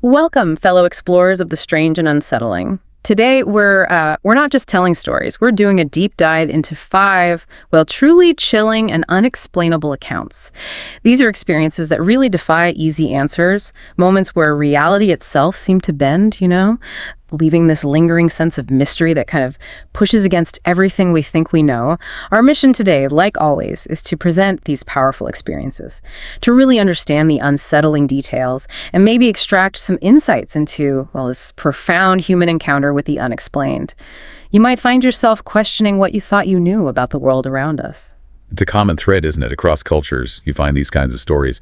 Welcome, fellow explorers of the strange and unsettling. Today, we're not just telling stories. We're doing a deep dive into 5, truly chilling and unexplainable accounts. These are experiences that really defy easy answers, moments where reality itself seemed to bend, leaving this lingering sense of mystery that kind of pushes against everything we think we know. Our mission today, like always, is to present these powerful experiences, to really understand the unsettling details, and maybe extract some insights into, this profound human encounter with the unexplained. You might find yourself questioning what you thought you knew about the world around us. It's a common thread, isn't it? Across cultures, you find these kinds of stories.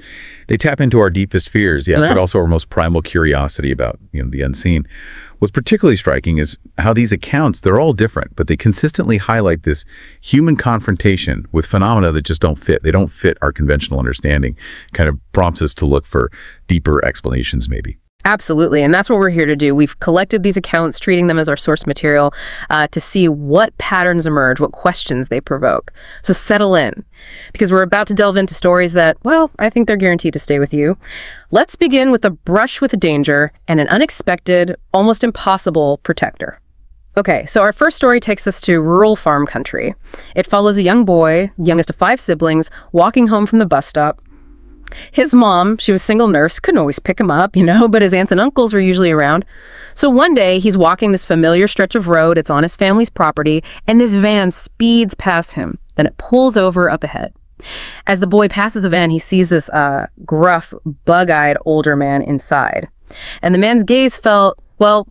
They tap into our deepest fears, but also our most primal curiosity about, the unseen. What's particularly striking is how these accounts, they're all different, but they consistently highlight this human confrontation with phenomena that just don't fit. They don't fit our conventional understanding. Kind of prompts us to look for deeper explanations, maybe. Absolutely, and that's what we're here to do. We've collected these accounts, treating them as our source material, to see what patterns emerge, what questions they provoke. So settle in, because we're about to delve into stories that, I think they're guaranteed to stay with you. Let's begin with a brush with danger and an unexpected, almost impossible protector. Okay, so our first story takes us to rural farm country. It follows a young boy, youngest of 5 siblings, walking home from the bus stop. His mom, she was a single nurse, couldn't always pick him up, but his aunts and uncles were usually around. So one day, he's walking this familiar stretch of road, it's on his family's property, and this van speeds past him. Then it pulls over up ahead. As the boy passes the van, he sees this gruff, bug-eyed older man inside. And the man's gaze felt,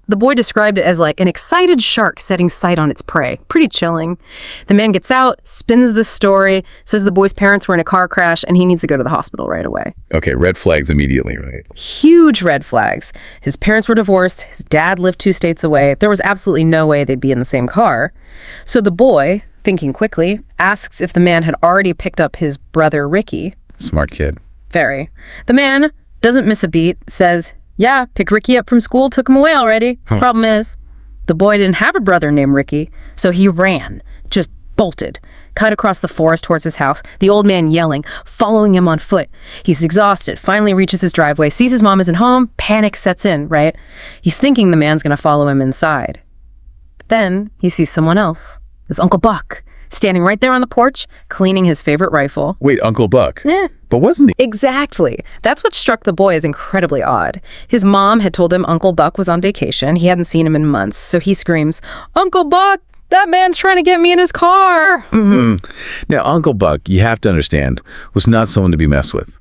the boy described it as like an excited shark setting sight on its prey. Pretty chilling. The man gets out, spins this story, says the boy's parents were in a car crash and he needs to go to the hospital right away. Okay, red flags immediately, right? Huge red flags. His parents were divorced. His dad lived 2 states away. There was absolutely no way they'd be in the same car. So the boy, thinking quickly, asks if the man had already picked up his brother Ricky. Smart kid. Very. The man doesn't miss a beat, says, "Yeah, picked Ricky up from school, took him away already." Problem is, the boy didn't have a brother named Ricky, so he ran, just bolted, cut across the forest towards his house, the old man yelling, following him on foot. He's exhausted, finally reaches his driveway, sees his mom isn't home, panic sets in, right? He's thinking the man's gonna follow him inside. But then he sees someone else, his Uncle Buck, standing right there on the porch, cleaning his favorite rifle. Wait, Uncle Buck? Yeah. But wasn't he? Exactly. That's what struck the boy as incredibly odd. His mom had told him Uncle Buck was on vacation. He hadn't seen him in months. So he screams, "Uncle Buck, that man's trying to get me in his car." Mm-hmm. Now, Uncle Buck, you have to understand, was not someone to be messed with.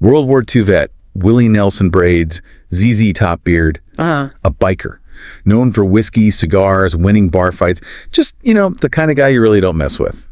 World War II vet, Willie Nelson braids, ZZ Top beard, a biker. Known for whiskey, cigars, winning bar fights. Just, the kind of guy you really don't mess with.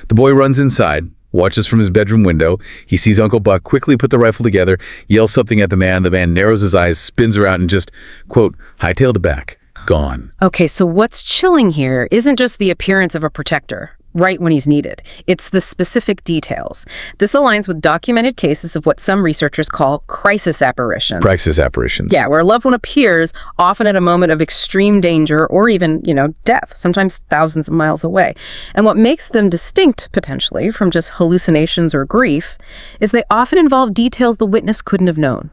The boy runs inside, watches from his bedroom window. He sees Uncle Buck quickly put the rifle together, yells something at the man. The man narrows his eyes, spins around, and just, quote, hightailed it back. Gone. Okay, so what's chilling here isn't just the appearance of a protector right when he's needed. It's the specific details. This aligns with documented cases of what some researchers call crisis apparitions. Crisis apparitions. Yeah, where a loved one appears, often at a moment of extreme danger or even, death, sometimes thousands of miles away. And what makes them distinct, potentially, from just hallucinations or grief, is they often involve details the witness couldn't have known,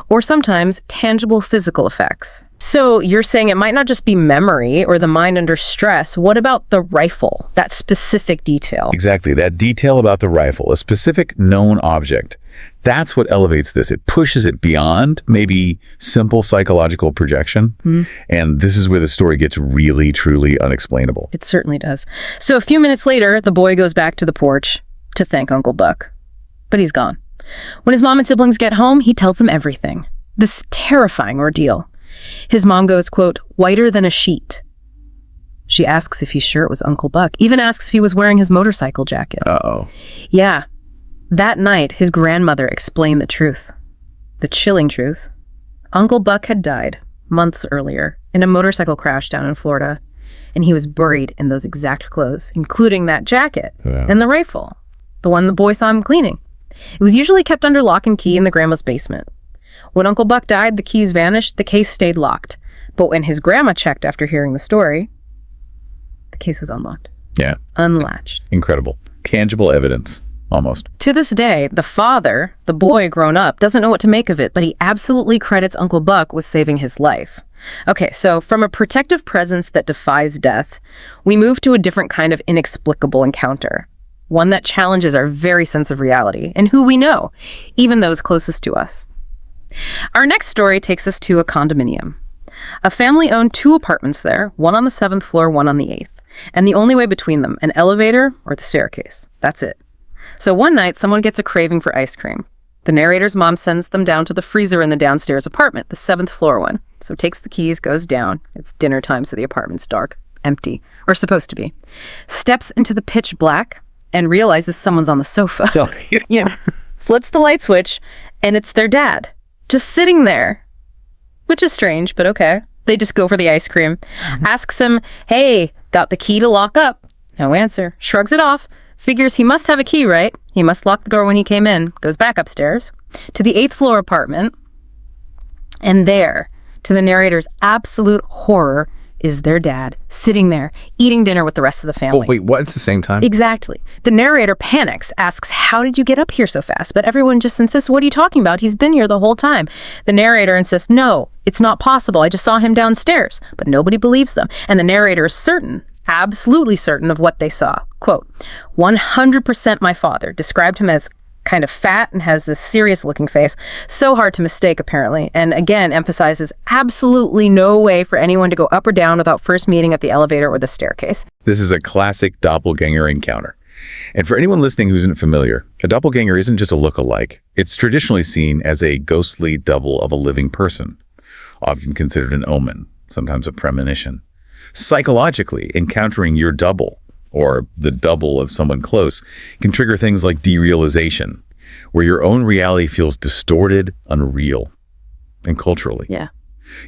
or sometimes tangible physical effects. So you're saying it might not just be memory or the mind under stress. What about the rifle, that specific detail? Exactly, that detail about the rifle, a specific known object. That's what elevates this. It pushes it beyond maybe simple psychological projection. And this is where the story gets really, truly unexplainable. It certainly does. So a few minutes later, the boy goes back to the porch to thank Uncle Buck. But he's gone. When his mom and siblings get home, he tells them everything. This terrifying ordeal. His mom goes, quote, "whiter than a sheet." She asks if he's sure it was Uncle Buck, even asks if he was wearing his motorcycle jacket. Uh-oh. Yeah. That night, his grandmother explained the truth. The chilling truth. Uncle Buck had died months earlier in a motorcycle crash down in Florida, and he was buried in those exact clothes, including that jacket and the rifle, the one the boy saw him cleaning. It was usually kept under lock and key in the grandma's basement. When Uncle Buck died, the keys vanished, the case stayed locked. But when his grandma checked after hearing the story, the case was unlocked. Yeah. Unlatched. Incredible. Tangible evidence. almost. To this day, the father, the boy grown up, doesn't know what to make of it, but he absolutely credits Uncle Buck with saving his life. Okay, so from a protective presence that defies death, we move to a different kind of inexplicable encounter. One that challenges our very sense of reality and who we know, even those closest to us. Our next story takes us to a condominium. A family owned 2 apartments there, one on the 7th floor, one on the 8th. And the only way between them, an elevator or the staircase. That's it. So one night, someone gets a craving for ice cream. The narrator's mom sends them down to the freezer in the downstairs apartment, the 7th floor one. So takes the keys, goes down. It's dinner time, so the apartment's dark, empty, or supposed to be. Steps into the pitch black and realizes someone's on the sofa. Oh, Yeah. Flits the light switch, and it's their dad, just sitting there. Which is strange, but okay. They just go for the ice cream. Asks him, hey, got the key to lock up? No answer. Shrugs it off. Figures he must have a key, right? He must lock the door when he came in. Goes back upstairs to the 8th floor apartment. And there, to the narrator's absolute horror, is their dad sitting there eating dinner with the rest of the family. Oh, wait, what? At the same time? Exactly. The narrator panics, asks, how did you get up here so fast? But everyone just insists, what are you talking about? He's been here the whole time. The narrator insists, no, it's not possible. I just saw him downstairs. But nobody believes them. And the narrator is certain, absolutely certain of what they saw. Quote, 100% my father. Described him as kind of fat and has this serious looking face. So hard to mistake, apparently. And again, emphasizes absolutely no way for anyone to go up or down without first meeting at the elevator or the staircase. This is a classic doppelganger encounter. And for anyone listening who isn't familiar, a doppelganger isn't just a look-alike. It's traditionally seen as a ghostly double of a living person, often considered an omen, sometimes a premonition. Psychologically, encountering your double, or the double of someone close, can trigger things like derealization, where your own reality feels distorted, unreal, and culturally. Yeah.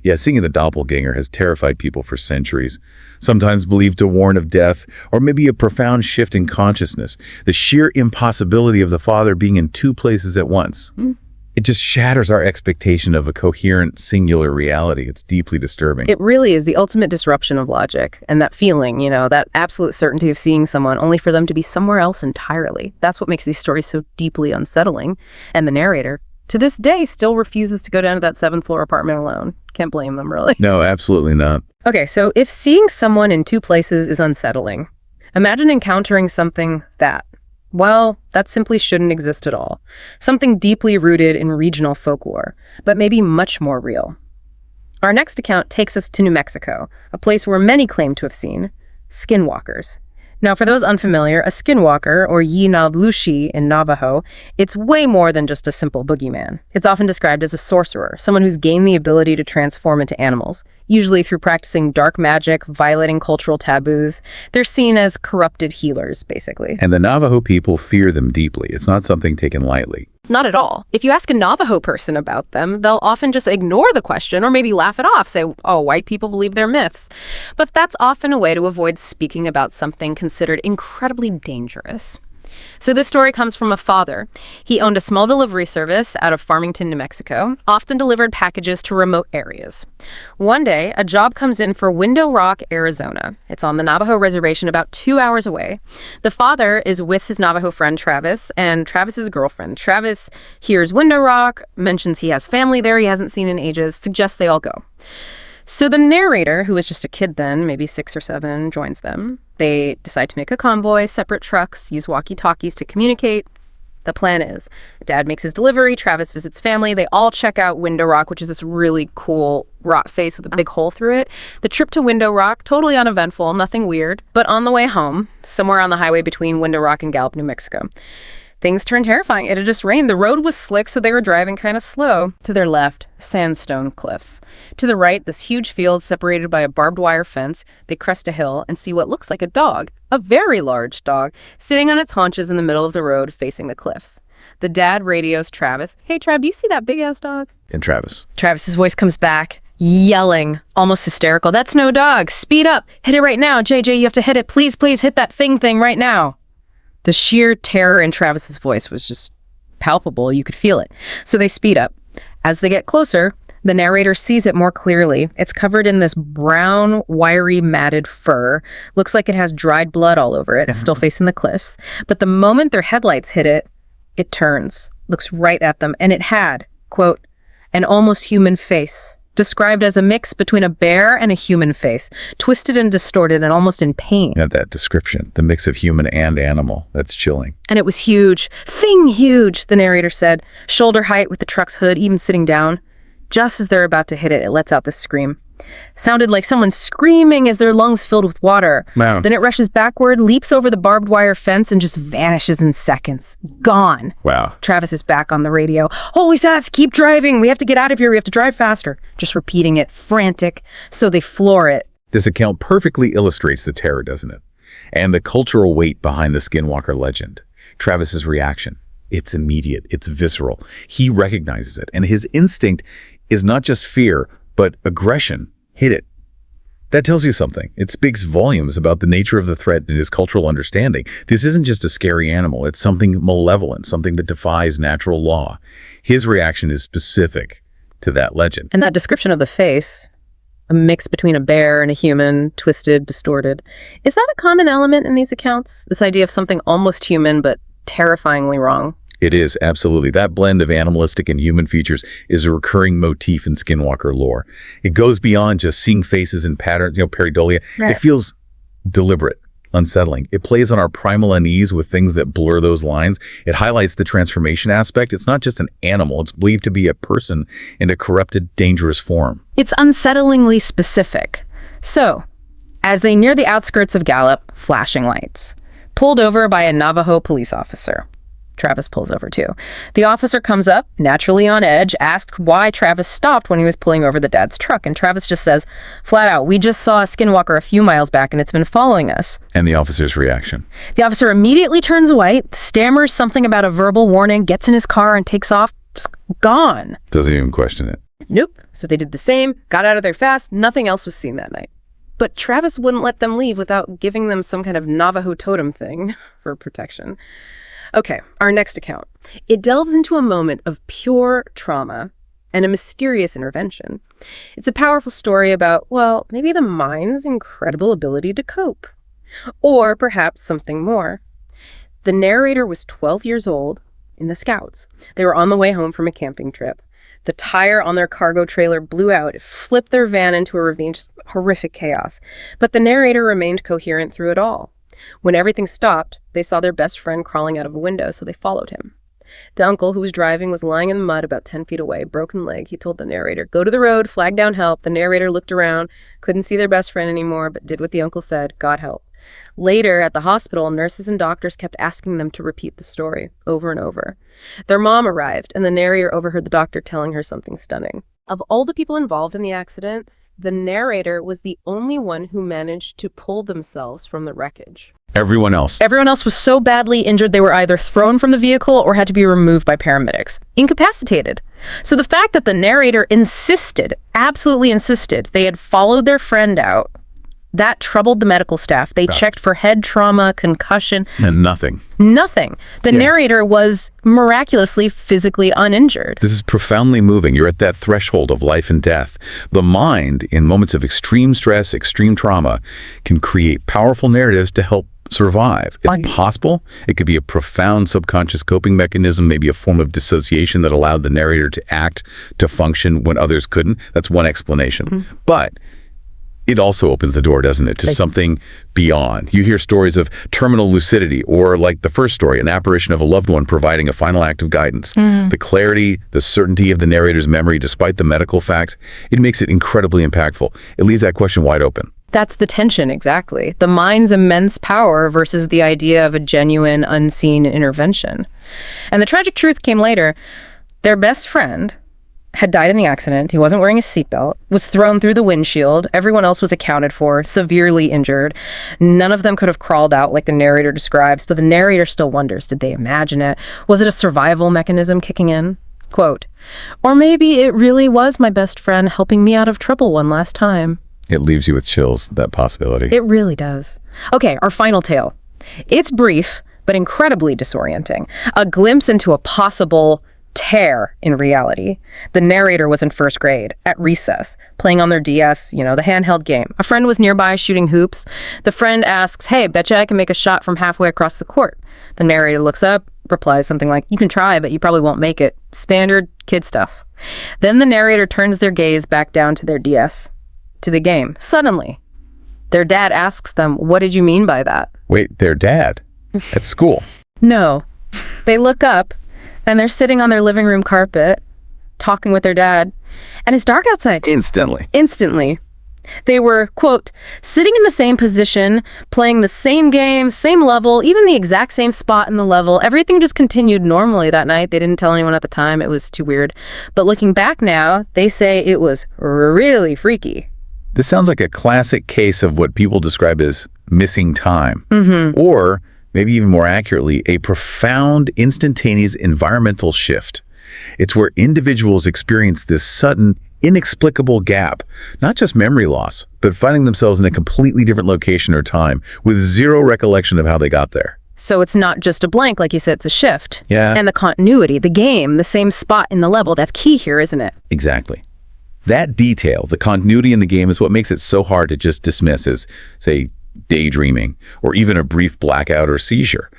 Yeah, seeing the doppelganger has terrified people for centuries, sometimes believed to warn of death, or maybe a profound shift in consciousness, the sheer impossibility of the father being in 2 places at once. It just shatters our expectation of a coherent, singular reality. It's deeply disturbing. It really is the ultimate disruption of logic. And that feeling, that absolute certainty of seeing someone only for them to be somewhere else entirely. That's what makes these stories so deeply unsettling. And the narrator, to this day, still refuses to go down to that 7th floor apartment alone. Can't blame them, really. No, absolutely not. Okay, so if seeing someone in 2 places is unsettling, imagine encountering something that simply shouldn't exist at all. Something deeply rooted in regional folklore, but maybe much more real. Our next account takes us to New Mexico, a place where many claim to have seen skinwalkers. Now, for those unfamiliar, a skinwalker, or Yinablushi in Navajo, it's way more than just a simple boogeyman. It's often described as a sorcerer, someone who's gained the ability to transform into animals, usually through practicing dark magic, violating cultural taboos. They're seen as corrupted healers, basically. And the Navajo people fear them deeply. It's not something taken lightly. Not at all. If you ask a Navajo person about them, they'll often just ignore the question or maybe laugh it off, say, oh, white people believe they're myths. But that's often a way to avoid speaking about something considered incredibly dangerous. So this story comes from a father. He owned a small delivery service out of Farmington, New Mexico, often delivered packages to remote areas. One day, a job comes in for Window Rock, Arizona. It's on the Navajo reservation about 2 hours away. The father is with his Navajo friend Travis and Travis's girlfriend. Travis hears Window Rock, mentions he has family there he hasn't seen in ages, suggests they all go. So the narrator, who was just a kid then, maybe 6 or 7, joins them. They decide to make a convoy, separate trucks, use walkie-talkies to communicate. The plan is, Dad makes his delivery, Travis visits family, they all check out Window Rock, which is this really cool rock face with a big hole through it. The trip to Window Rock, totally uneventful, nothing weird. But on the way home, somewhere on the highway between Window Rock and Gallup, New Mexico, things turned terrifying. It had just rained. The road was slick, so they were driving kind of slow. To their left, sandstone cliffs. To the right, this huge field separated by a barbed wire fence. They crest a hill and see what looks like a dog, a very large dog, sitting on its haunches in the middle of the road facing the cliffs. The dad radios Travis. Hey, Trav, do you see that big-ass dog? And Travis's voice comes back, yelling, almost hysterical. That's no dog. Speed up. Hit it right now. JJ, you have to hit it. Please, please hit that thing right now. The sheer terror in Travis's voice was just palpable. You could feel it. So they speed up. As they get closer, The narrator sees it more clearly. It's covered in this brown, wiry, matted fur. Looks like it has dried blood all over it, still facing the cliffs. But the moment their headlights hit it, it turns, looks right at them, and it had, quote, an almost human face, described as a mix between a bear and a human face, twisted and distorted and almost in pain. Yeah, that description, the mix of human and animal, that's chilling. And it was huge. Thing huge, the narrator said. Shoulder height with the truck's hood, even sitting down. Just as they're about to hit it, it lets out this scream. Sounded like someone screaming as their lungs filled with water. Wow. Then it rushes backward, leaps over the barbed wire fence, and just vanishes in seconds. Gone. Wow. Travis is back on the radio. Holy sats, keep driving. We have to get out of here. We have to drive faster. Just repeating it, frantic. So they floor it. This account perfectly illustrates the terror, doesn't it? And the cultural weight behind the Skinwalker legend. Travis's reaction. It's immediate. It's visceral. He recognizes it. And his instinct is not just fear, but aggression. Hit it. That tells you something. It speaks volumes about the nature of the threat and his cultural understanding. This isn't just a scary animal. It's something malevolent, something that defies natural law. His reaction is specific to that legend. And that description of the face, a mix between a bear and a human, twisted, distorted, is that a common element in these accounts? This idea of something almost human, but terrifyingly wrong? It is, absolutely. That blend of animalistic and human features is a recurring motif in Skinwalker lore. It goes beyond just seeing faces and patterns, pareidolia. Right. It feels deliberate, unsettling. It plays on our primal unease with things that blur those lines. It highlights the transformation aspect. It's not just an animal. It's believed to be a person in a corrupted, dangerous form. It's unsettlingly specific. So, as they near the outskirts of Gallup, flashing lights, pulled over by a Navajo police officer. Travis pulls over too. The officer comes up, naturally on edge, asks why Travis stopped when he was pulling over the dad's truck, and Travis just says, flat out, we just saw a Skinwalker a few miles back and it's been following us. And the officer's reaction? The officer immediately turns white, stammers something about a verbal warning, gets in his car and takes off. Just gone. Doesn't even question it. Nope. So they did the same, got out of there fast, nothing else was seen that night. But Travis wouldn't let them leave without giving them some kind of Navajo totem thing for protection. Okay, our next account. It delves into a moment of pure trauma and a mysterious intervention. It's a powerful story about, well, maybe the mind's incredible ability to cope. Or perhaps something more. The narrator was 12 years old in the Scouts. They were on the way home from a camping trip. The tire on their cargo trailer blew out. It flipped their van into a ravine, just horrific chaos. But the narrator remained coherent through it all. When everything stopped, they saw their best friend crawling out of a window, so they followed him. The uncle who was driving was lying in the mud about 10 feet away, broken leg. He told the narrator, go to the road, flag down help. The narrator looked around, couldn't see their best friend anymore, but did what the uncle said, got help. Later, at the hospital, nurses and doctors kept asking them to repeat the story over and over. Their mom arrived, and the narrator overheard the doctor telling her something stunning. Of all the people involved in the accident, the narrator was the only one who managed to pull themselves from the wreckage. Everyone else was so badly injured they were either thrown from the vehicle or had to be removed by paramedics. Incapacitated. So the fact that the narrator absolutely insisted, they had followed their friend out, that troubled the medical staff. They checked for head trauma, concussion. And nothing. Nothing. The narrator was miraculously physically uninjured. This is profoundly moving. You're at that threshold of life and death. The mind, in moments of extreme stress, extreme trauma, can create powerful narratives to help survive. It's possible. It could be a profound subconscious coping mechanism, maybe a form of dissociation that allowed the narrator to act, to function when others couldn't. That's one explanation. Mm-hmm. But it also opens the door, doesn't it, to something beyond. You hear stories of terminal lucidity, or like the first story, an apparition of a loved one providing a final act of guidance. Mm. The clarity, the certainty of the narrator's memory, despite the medical facts, it makes it incredibly impactful. It leaves that question wide open. That's the tension, exactly. The mind's immense power versus the idea of a genuine, unseen intervention. And the tragic truth came later. Their best friend had died in the accident. He wasn't wearing a seatbelt, was thrown through the windshield. Everyone else was accounted for, severely injured. None of them could have crawled out like the narrator describes, but the narrator still wonders, did they imagine it? Was it a survival mechanism kicking in? Quote, or maybe it really was my best friend helping me out of trouble one last time. It leaves you with chills, that possibility. It really does. Okay, our final tale. It's brief, but incredibly disorienting. A glimpse into a possible tear in reality. The narrator was in first grade, at recess, playing on their DS, the handheld game. A friend was nearby shooting hoops. The friend asks, "Hey, betcha I can make a shot from halfway across the court." The narrator looks up, replies something like, "You can try, but you probably won't make it." Standard kid stuff. Then the narrator turns their gaze back down to their DS, to the game. Suddenly, their dad asks them, "What did you mean by that?" Wait, their dad? At school? No. They look up, and they're sitting on their living room carpet, talking with their dad, and it's dark outside. Instantly. They were, quote, sitting in the same position, playing the same game, same level, even the exact same spot in the level. Everything just continued normally that night. They didn't tell anyone at the time. It was too weird. But looking back now, they say it was really freaky. This sounds like a classic case of what people describe as missing time. Or, maybe even more accurately, a profound, instantaneous environmental shift. It's where individuals experience this sudden, inexplicable gap, not just memory loss, but finding themselves in a completely different location or time with zero recollection of how they got there. So it's not just a blank, like you said, it's a shift. Yeah. And the continuity, the game, the same spot in the level, that's key here, isn't it? Exactly. That detail, the continuity in the game, is what makes it so hard to just dismiss as, say, daydreaming, or even a brief blackout or seizure.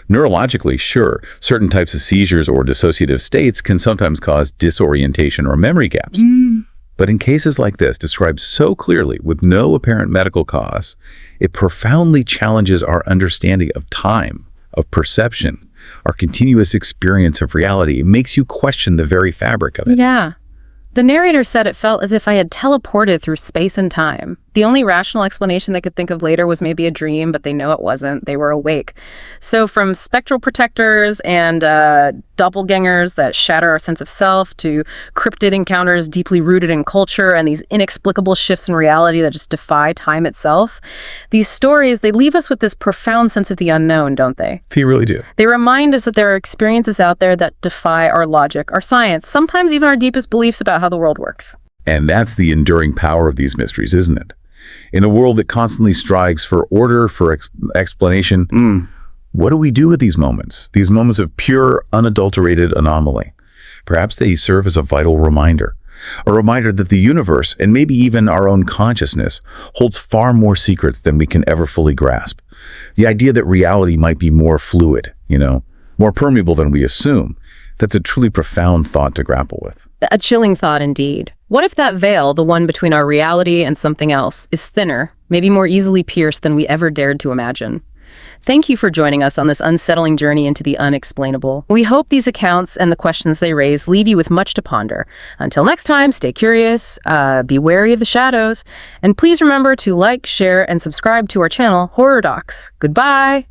Neurologically, sure, certain types of seizures or dissociative states can sometimes cause disorientation or memory gaps. But in cases like this, described so clearly with no apparent medical cause, it profoundly challenges our understanding of time, of perception, our continuous experience of reality. It makes you question the very fabric of it. Yeah. The narrator said it felt as if I had teleported through space and time. The only rational explanation they could think of later was maybe a dream, but they know it wasn't. They were awake. So from spectral protectors and doppelgangers that shatter our sense of self, to cryptid encounters deeply rooted in culture and these inexplicable shifts in reality that just defy time itself, these stories, they leave us with this profound sense of the unknown, don't they? They really do. They remind us that there are experiences out there that defy our logic, our science, sometimes even our deepest beliefs about how the world works. And that's the enduring power of these mysteries, isn't it? In a world that constantly strives for order, for explanation, what do we do with these moments of pure, unadulterated anomaly? Perhaps they serve as a vital reminder, a reminder that the universe, and maybe even our own consciousness, holds far more secrets than we can ever fully grasp. The idea that reality might be more fluid, more permeable than we assume, that's a truly profound thought to grapple with. A chilling thought indeed. What if that veil, the one between our reality and something else, is thinner, maybe more easily pierced than we ever dared to imagine? Thank you for joining us on this unsettling journey into the unexplainable. We hope these accounts and the questions they raise leave you with much to ponder. Until next time, stay curious, be wary of the shadows, and please remember to like, share, and subscribe to our channel, Horror Docx. Goodbye!